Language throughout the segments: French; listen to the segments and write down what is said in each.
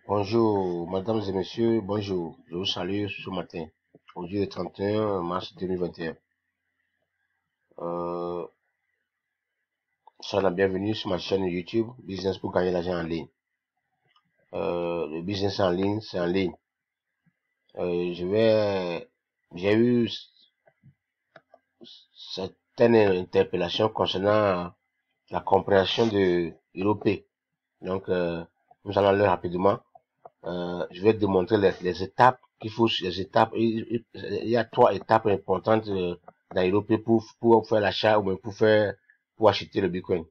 Bonjour, mesdames et messieurs, bonjour. Je vous salue ce matin, aujourd'hui le 31 mars 2021. Soyez la bienvenue sur ma chaîne YouTube, Business pour gagner l'argent en ligne. Le business en ligne, c'est en ligne. J'ai eu certaines interpellations concernant la compréhension de l'ERP. Donc, nous allons aller rapidement. Je vais te démontrer les étapes qu'il faut, les étapes. Il y a 3 étapes importantes dans l'ERP pour faire l'achat ou même pour acheter le Bitcoin.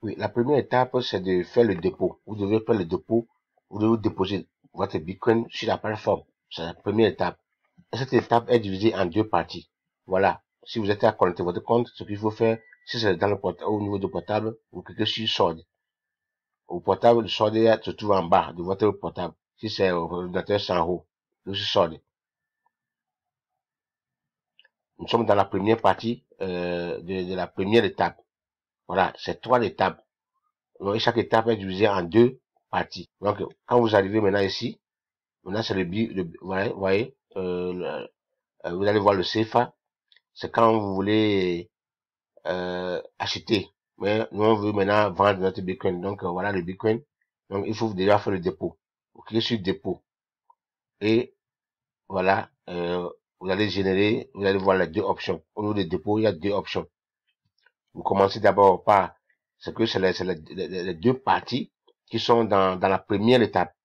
Oui, la première étape, c'est de faire le dépôt. Vous devez faire le dépôt. Vous devez déposer votre Bitcoin sur la plateforme. C'est la première étape. Et cette étape est divisée en 2 parties. Voilà. Si vous êtes à connecter votre compte, ce qu'il faut faire, si c'est dans le portable, au niveau du portable, vous cliquez sur solde. Au portable, le solde se trouve en bas de votre portable. Si c'est au ordinateur, c'est en haut. Le solde. Nous sommes dans la première partie de la première étape. Voilà, c'est 3 étapes. Donc, chaque étape est divisée en 2 parties. Donc, quand vous arrivez maintenant ici, maintenant c'est vous voyez, vous allez voir le CFA. C'est quand vous voulez acheter. Mais nous, on veut maintenant vendre notre Bitcoin. Donc, voilà le Bitcoin. Donc, il faut déjà faire le dépôt. Vous cliquez sur dépôt. Et voilà, vous allez voir les 2 options. Au niveau de dépôt, il y a 2 options. Vous commencez d'abord par c'est les 2 parties qui sont dans la première étape.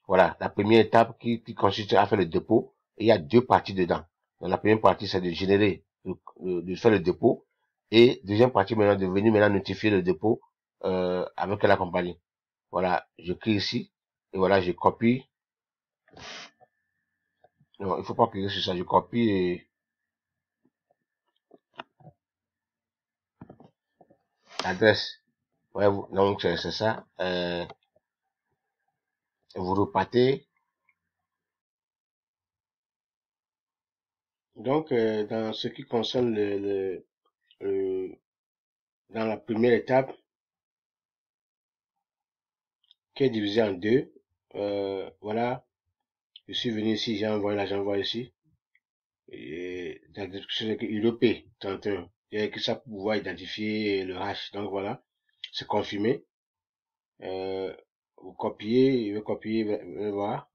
Voilà, la première étape qui consiste à faire le dépôt. Et il y a 2 parties dedans. Donc, la première partie, c'est de de faire le dépôt. Et deuxième partie, maintenant, de venir maintenant notifier le dépôt avec la compagnie. Voilà, je clique ici. Et voilà, je copie. Non, il faut pas cliquer sur ça. Je copie l'adresse. Ouais, donc c'est ça. Vous repartez. Donc, dans ce qui concerne dans la première étape, qui est divisée en 2, voilà, je suis venu ici, j'ai envoyé là, j'envoie ici. Et dans la description, c'est écrit URP 31. Il y a écrit ça pour pouvoir identifier le hash. Donc voilà, c'est confirmé. Vous copiez, il veut copier, vous allez voir.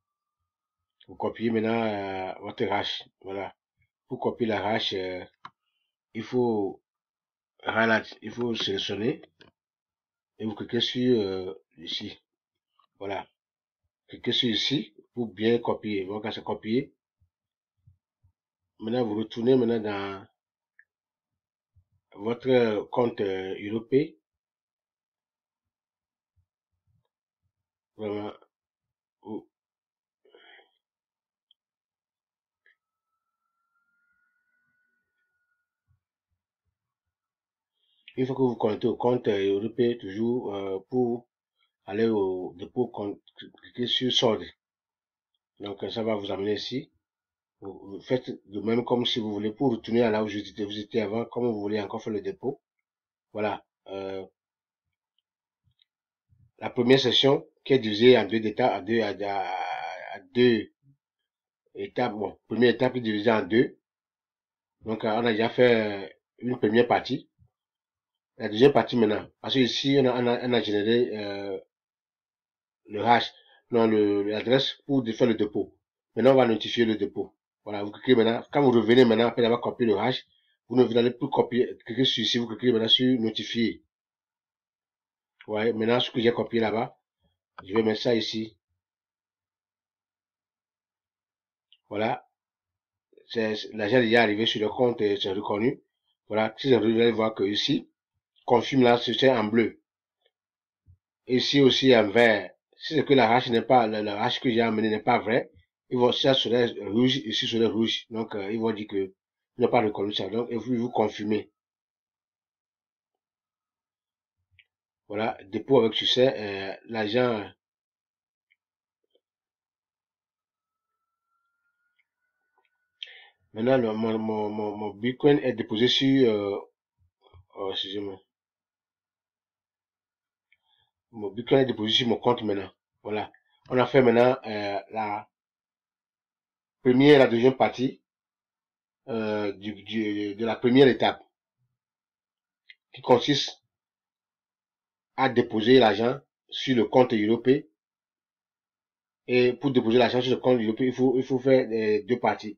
Vous copiez maintenant votre hash. Voilà. Pour copier la hash, il faut il faut sélectionner et vous cliquez sur ici. Voilà. Cliquez sur ici pour bien copier. Donc, quand c'est copié, maintenant vous retournez maintenant dans votre compte URP. Vraiment, une fois que vous connectez au compte URP, toujours pour aller au dépôt, cliquez sur solde. Donc, ça va vous amener ici. Vous faites de même comme si vous voulez pour retourner à là où vous étiez avant, comme vous voulez encore faire le dépôt. Voilà. La première session qui est divisée en 2 étapes, à 2 étapes. Bon, première étape est divisée en 2. Donc, on a déjà fait une première partie. La deuxième partie maintenant. Parce que ici, on a généré le hash, non, l'adresse pour faire le dépôt. Maintenant, on va notifier le dépôt. Voilà, vous cliquez maintenant. Quand vous revenez maintenant, après avoir copié le hash, vous n'allez plus copier, cliquez sur ici, vous cliquez maintenant sur notifier. Ouais, maintenant, ce que j'ai copié là-bas, je vais mettre ça ici. Voilà. L'agent est déjà arrivé sur le compte, c'est reconnu. Voilà. Si vous allez voir que ici, confirme là, c'est en bleu. Ici aussi en vert. Si c'est que la hache n'est pas, la hache que j'ai amené n'est pas vrai, ils vont, ça serait rouge, ici serait rouge. Donc, ils vont dire que il n'a pas reconnu ça. Donc, il faut vous confirmer. Voilà, dépôt avec succès, l'agent, maintenant, mon Bitcoin est déposé sur, excusez-moi, mon Bitcoin est déposé sur mon compte maintenant. Voilà. On a fait maintenant la première et la deuxième partie de la première étape qui consiste à déposer l'argent sur le compte européen. Et pour déposer l'argent sur le compte européen, il faut faire deux parties.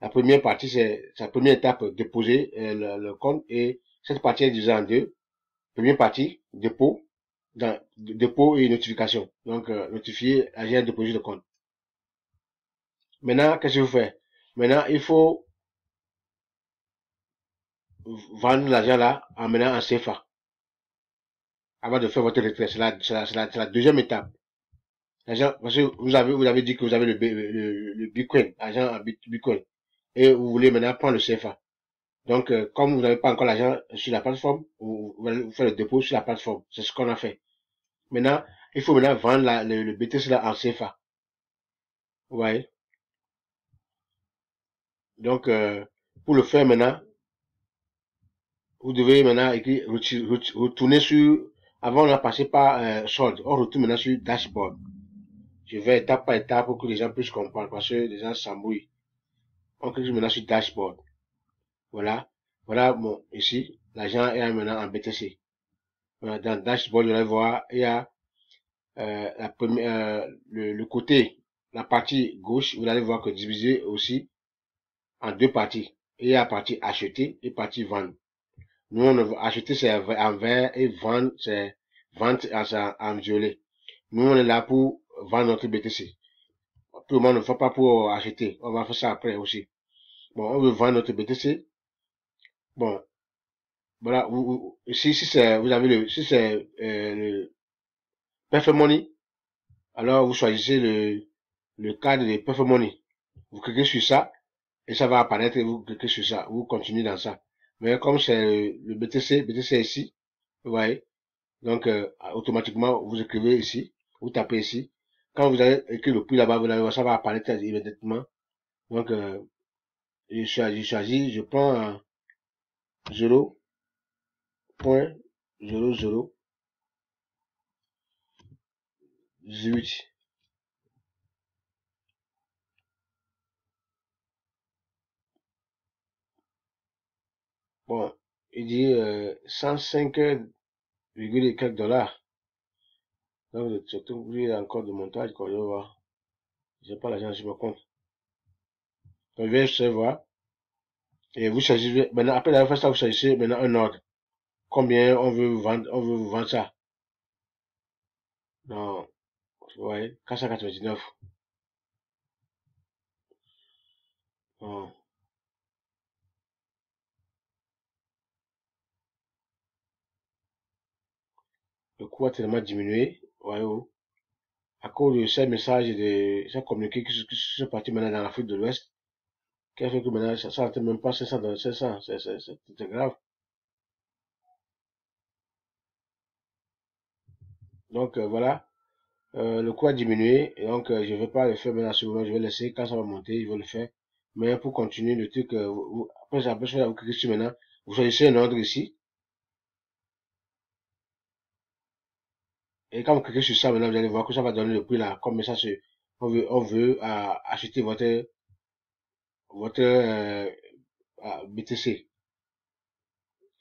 La première partie, c'est la première étape, déposer le compte. Et cette partie est divisée en deux. Première partie, dépôt et notification. Donc, notifier l'argent déposé le compte. Maintenant, qu'est-ce que vous faites? Maintenant, il faut vendre l'argent là en menant en CFA avant de faire votre retrait. C'est la deuxième étape. L'argent, parce que vous avez dit que vous avez le Bitcoin, l'argent en Bitcoin. Et vous voulez maintenant prendre le CFA. Donc, comme vous n'avez pas encore l'argent sur la plateforme, vous allez faire le dépôt sur la plateforme. C'est ce qu'on a fait. Maintenant, il faut maintenant vendre le BTC là en CFA. Vous voyez? Donc, pour le faire maintenant, vous devez maintenant retourner sur, avant on a passé par solde, on retourne maintenant sur dashboard. Je vais étape par étape pour que les gens puissent comprendre parce que les gens s'embrouillent. On clique maintenant sur dashboard. Voilà. Voilà, bon, ici, l'argent est maintenant en BTC. Voilà, dans dashboard, vous allez voir, il y a la première, le côté, la partie gauche, vous allez voir que divisé aussi en deux parties. Il y a la partie acheter et partie vendre. Nous, on veut acheter, c'est en vert et vendre, c'est vente en violet. Nous, on est là pour vendre notre BTC. Tout le monde ne fait pas pour acheter. On va faire ça après aussi. Bon, on veut vendre notre BTC. Bon, voilà. Si c'est, vous avez si c'est le Perfect Money, alors vous choisissez le cadre de Perfect Money. Vous cliquez sur ça et ça va apparaître et vous cliquez sur ça. Vous continuez dans ça. Mais comme c'est le BTC est ici, vous voyez. Donc, automatiquement, vous écrivez ici, vous tapez ici. Quand vous avez écrit le prix là-bas, vous allez voir, ça va apparaître immédiatement. Donc, je choisis, je prends 0.0018. Bon, il dit 105, quelques dollars. Donc, surtout, il y a encore de montage, quoi, je vais voir. J'ai pas l'argent sur mon compte. Donc, je vais juste voir. Et vous choisissez, maintenant, après d'avoir fait ça, vous choisissez maintenant un ordre. Combien on veut vous vendre ça. Non, vous voyez, 499. Non. Le coût a tellement diminué, voyez-vous, à cause de ces messages et de ces communiqués qui sont partis maintenant dans l'Afrique de l'Ouest, qui a fait que maintenant, ça n'atteint même pas 500, 500, c'est grave. Donc, voilà, le coût a diminué, et donc, je vais pas le faire maintenant sur le moment, je vais laisser, quand ça va monter, je vais le faire. Mais pour continuer le truc, après, vous cliquez sur maintenant, vous choisissez un ordre ici, et quand vous cliquez sur ça, maintenant, vous allez voir que ça va donner le prix là, comme ça, on veut acheter votre BTC.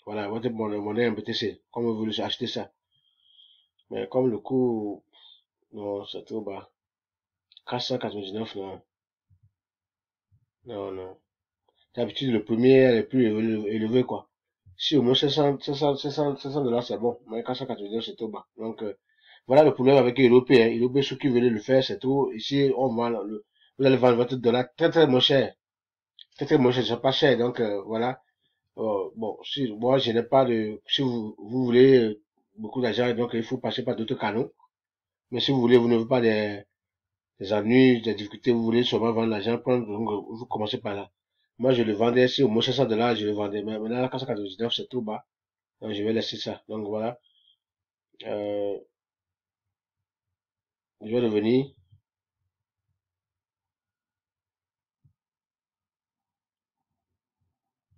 Voilà, votre monnaie en BTC. Comme vous voulez acheter ça. Mais comme le coût, non, c'est trop bas. 499, non. Non, non. D'habitude, le premier est le plus élevé, quoi. Si au moins 500 dollars, c'est bon. Mais 499, c'est trop bas. Donc, voilà le problème avec les Européens. Les Européens, ceux qui veulent le faire, c'est tout. Ici, on vend vous allez vendre votre dollar très, très moins cher. Très, très moins cher, c'est pas cher. Donc, voilà. Bon, si moi je n'ai pas de, si vous voulez beaucoup d'argent, donc il faut passer par d'autres canaux. Mais si vous voulez, vous n'avez pas des ennuis, des difficultés, vous voulez seulement vendre l'argent, prendre, donc vous commencez par là. Moi je le vendais, si au moins 500 dollars, je le vendais. Mais maintenant, la 499, c'est trop bas. Donc je vais laisser ça. Donc voilà. Euh, je vais revenir.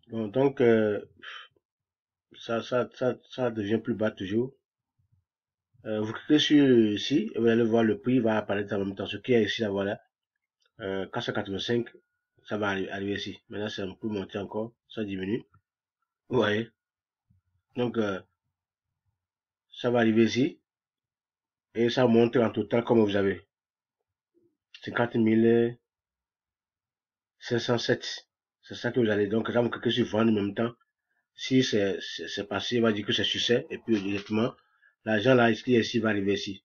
Bon, donc, ça devient plus bas toujours. Vous cliquez sur ici et vous allez voir le prix va apparaître en même temps. Ce qui est ici, là, voilà. 485, ça va arriver ici. Maintenant, c'est un peu monté encore. Ça diminue. Vous voyez. Donc, ça va arriver ici. Et ça monte en total comme vous avez. 50 507. C'est ça que vous allez. Donc, là, vous cliquez sur vendre en même temps. Si c'est passé, on va dire que c'est succès. Et puis, directement, l'argent là, qui est ici, va arriver ici.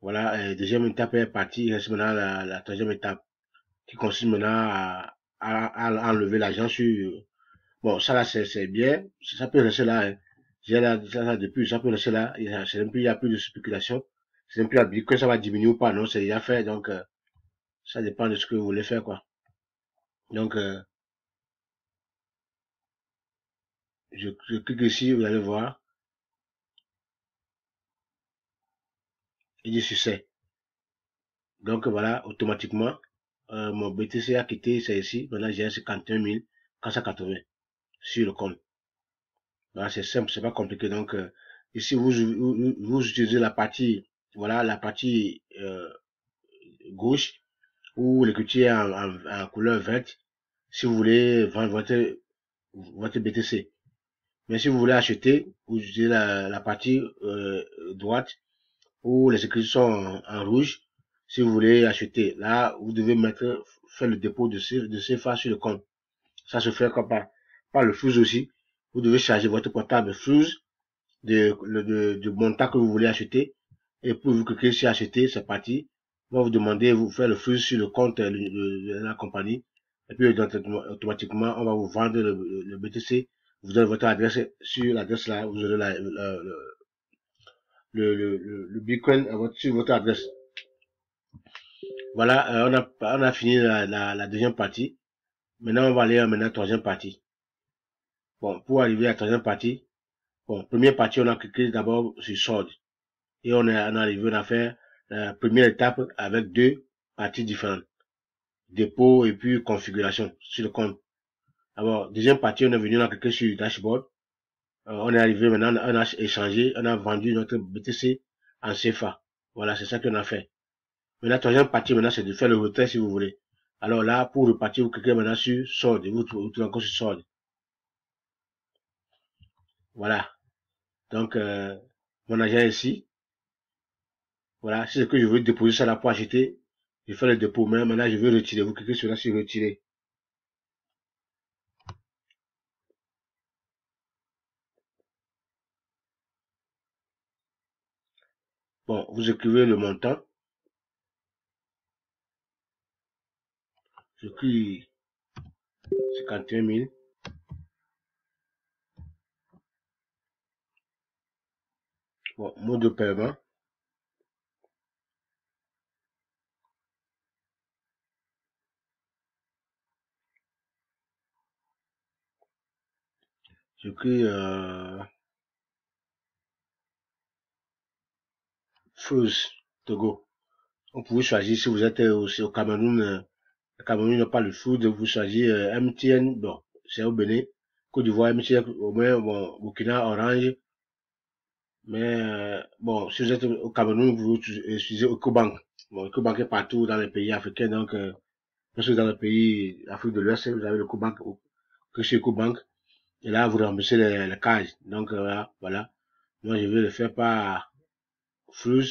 Voilà, deuxième étape est partie. Il reste maintenant la troisième étape qui consiste maintenant à enlever l'argent sur... Bon, ça là, c'est bien. Ça peut rester là. Hein. J'ai là, ça depuis, ça peut rester là. Il n'y a plus de spéculation. C'est même plus à dire que ça va diminuer ou pas. Non, c'est déjà fait. Donc, ça dépend de ce que vous voulez faire, quoi. Donc, je clique ici, vous allez voir. Il dit succès. Donc, voilà, automatiquement, mon BTC a quitté, c'est ici. Maintenant, j'ai 51 480 sur le compte. Voilà, c'est simple, c'est pas compliqué. Donc, ici, vous utilisez la partie, voilà, la partie gauche ou l'écriture est en couleur verte si vous voulez vendre votre BTC. Mais si vous voulez acheter, vous utilisez la partie droite où les écritures sont en rouge. Si vous voulez acheter, là, vous devez faire le dépôt de CFA sur le compte. Ça se fait comme par le flux aussi. Vous devez charger votre portable flux de montant que vous voulez acheter. Et puis vous cliquez sur acheter, c'est parti. On va vous demander, vous faire le flux sur le compte de la compagnie. Et puis automatiquement, on va vous vendre le BTC. Vous donnez votre adresse sur l'adresse là, vous aurez le Bitcoin sur votre adresse. Voilà, on a fini la deuxième partie. Maintenant, on va aller à la troisième partie. Bon, pour arriver à la troisième partie, bon, première partie, on a cliqué d'abord sur solde. Et on est arrivé, on a fait la première étape avec deux parties différentes. Dépôt et puis configuration sur le compte. Alors, deuxième partie, on est venu, on a cliqué sur le dashboard. On est arrivé maintenant, on a échangé, on a vendu notre BTC en CFA. Voilà, c'est ça qu'on a fait. Maintenant, la troisième partie, maintenant, c'est de faire le retrait si vous voulez. Alors là, pour repartir, vous cliquez maintenant sur solde. Vous trouvez encore sur solde. Voilà. Donc, mon agent ici. Voilà. Si c'est que je veux déposer ça là pour acheter, je fais le dépôt. Mais maintenant, je veux retirer. Vous cliquez sur là sur retirer. Bon, vous écrivez le montant. J'écris 51 000. Bon, mode de paiement. J'écris Fuse Togo. Vous pouvez choisir si vous êtes aussi au Cameroun. Le Cameroun n'a pas le food, vous choisissez MTN. Bon, c'est au Bénin. Côte d'Ivoire, MTN, au moins, bon, Burkina, Orange. Mais bon, si vous êtes au Cameroun, vous utilisez Ecobank. Bon, Ecobank est partout dans les pays africains, donc si vous êtes dans le pays d'Afrique de l'Ouest, vous avez le Ecobank, que chez Ecobank, et là vous remboursez les cages. Donc voilà. Moi je vais le faire par Flux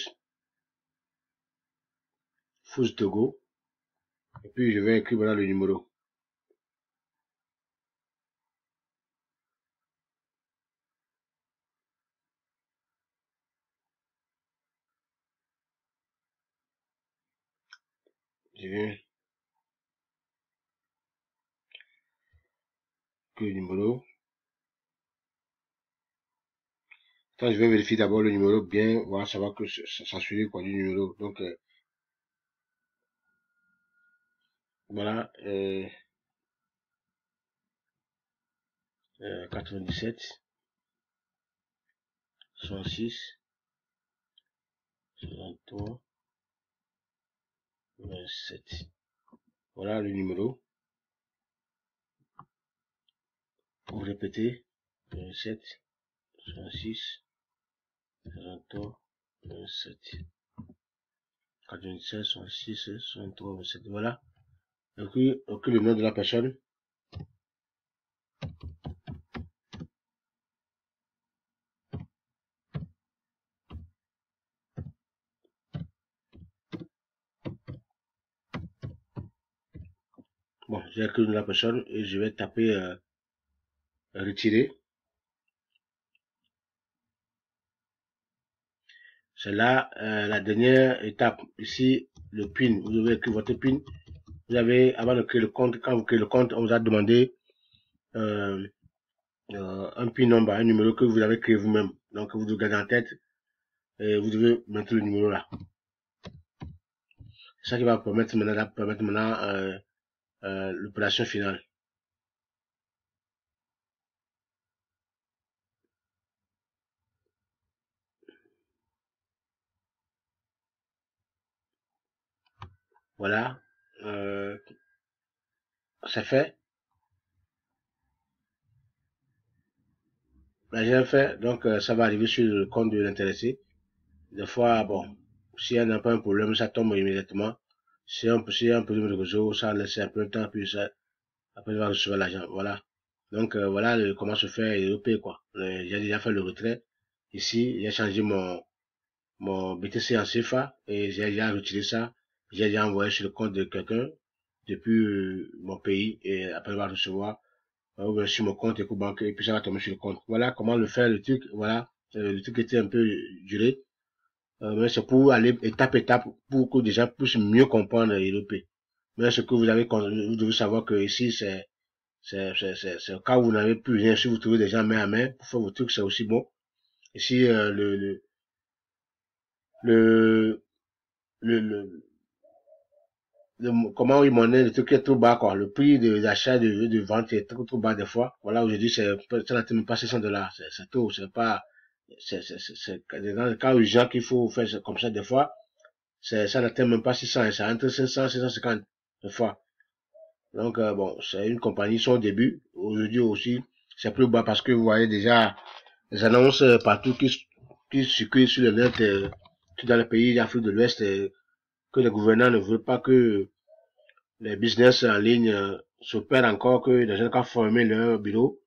Togo, et puis je vais écrire voilà le numéro. Je vais écrire le numéro. Quand je vais vérifier d'abord le numéro bien, voilà, savoir que ça suit quoi du numéro. Donc voilà, 97, 66, 63, 27. Voilà le numéro. Pour répéter, 27, 66, 63, 27. 97, 66, 63, 27. Voilà. Et puis le nom de la personne. Bon, j'ai écrit le nom de la personne et je vais taper retirer. C'est là la dernière étape. Ici, le PIN. Vous devez écrire votre PIN. Vous avez, avant de créer le compte, quand vous créez le compte, on vous a demandé un PIN number, un numéro que vous avez créé vous-même. Donc, vous devez garder en tête et vous devez mettre le numéro là. C'est ça qui va permettre maintenant l'opération finale. Voilà. C'est fait. Là, j'ai fait. Donc, ça va arriver sur le compte de l'intéressé. Des fois, bon, s'il n'y a pas un problème, ça tombe immédiatement. Si y a un problème de réseau, ça laisse un peu de temps, puis ça, après, il va recevoir l'argent. Voilà. Donc, voilà comment se fait le payer, quoi. J'ai déjà fait le retrait. Ici, j'ai changé mon BTC en CFA et j'ai déjà retiré ça. J'ai déjà envoyé sur le compte de quelqu'un depuis mon pays et après, il va recevoir sur mon compte EcoBank et puis ça va tomber sur le compte. Voilà comment le faire, le truc. Voilà. Le truc était un peu duré. Mais c'est pour aller étape étape pour que les gens puissent mieux comprendre l'EP. Mais ce que vous devez savoir que ici, c'est le cas où vous n'avez plus rien. Si vous trouvez des gens main à main pour faire vos trucs, c'est aussi bon. Ici, le, le, comment il monnaie, le truc est trop bas, quoi. Le prix d'achat de vente est trop bas des fois. Voilà, aujourd'hui, ça n'atteint même pas 600 $. C'est tout, c'est pas, c'est dans le cas urgent qu'il faut faire comme ça des fois. Ça n'atteint même pas 600, c'est entre 500 et 650 des fois. Donc, bon, c'est une compagnie, son début. Aujourd'hui aussi, c'est plus bas parce que vous voyez déjà les annonces partout qui circulent sur le net, dans les pays d'Afrique de l'Ouest, que les gouvernants ne veulent pas que les business en ligne s'opèrent encore, que les gens qui ont formé leur bureau.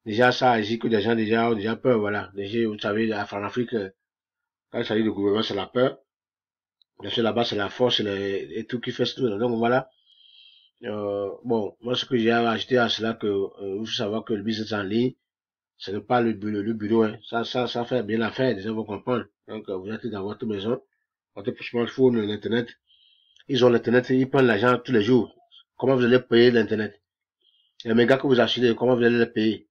Déjà, ça agit que des gens déjà ont déjà peur, voilà. Déjà, vous savez, en Afrique, quand il s'agit de gouvernement, c'est la peur. Bien sûr, là-bas, c'est la force et tout qui fait tout. Donc, voilà. Bon, moi, ce que j'ai ajouté à cela, que il faut savoir que le business en ligne, ce n'est pas le bureau, hein. Ça fait bien l'affaire, les gens vont comprendre. Donc, vous êtes dans votre maison, votre smartphone, l'internet. Ils ont l'internet, ils prennent l'argent tous les jours. Comment vous allez payer l'internet? Les mégas que vous achetez, comment vous allez les payer?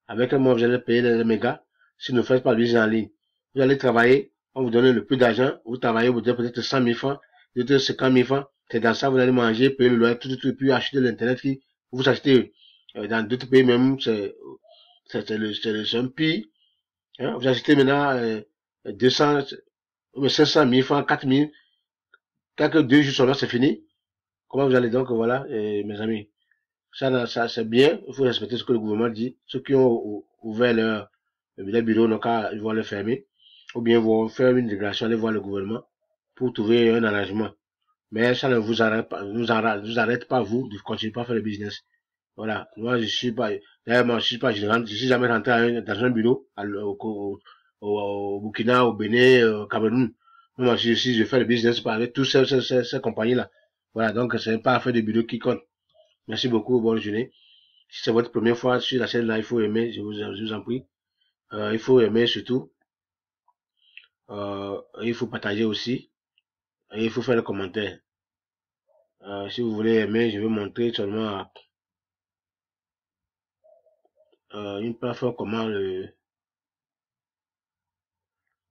Avec un mois, vous allez payer les mégas si vous ne faites pas le business en ligne. Vous allez travailler, on vous donne le plus d'argent, vous travaillez, vous donnez peut-être 100 000 francs, peut-être 50 000 francs. C'est dans ça, vous allez manger, payer le loyer, tout, puis acheter l'internet qui, vous achetez, dans d'autres pays même, c'est un pire. Hein, vous achetez maintenant, 200, 500 000 francs, 4 000, quelques 2 jours seulement, c'est fini. Comment vous allez donc, voilà, mes amis. Ça, c'est bien. Il faut respecter ce que le gouvernement dit. Ceux qui ont ouvert leur bureau, donc, ils vont le fermer. Ou bien, ils vont faire une délégation, aller voir le gouvernement pour trouver un arrangement. Mais ça ne vous arrête pas, vous, de continuer à faire le business. Voilà. Moi, d'ailleurs, moi, je suis jamais rentré dans un bureau, au Burkina, au Bénin, au Cameroun. Moi, je fais le business avec tous ces compagnies-là. Voilà. Donc, c'est pas affaire de bureau qui compte. Merci beaucoup, bonne journée. Si c'est votre première fois sur la chaîne là, il faut aimer, je vous en prie. Il faut aimer surtout. Il faut partager aussi. Et il faut faire le commentaire. Si vous voulez aimer, je vais montrer seulement une plateforme comment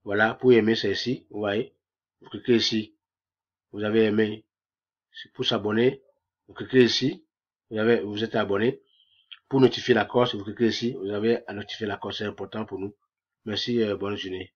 Voilà, pour aimer c'est ici, vous voyez. Vous cliquez ici. Vous avez aimé. Pour s'abonner, vous cliquez ici. Vous êtes abonné. Pour notifier la course, vous cliquez ici. Vous avez à notifier la course, c'est important pour nous. Merci, bonne journée.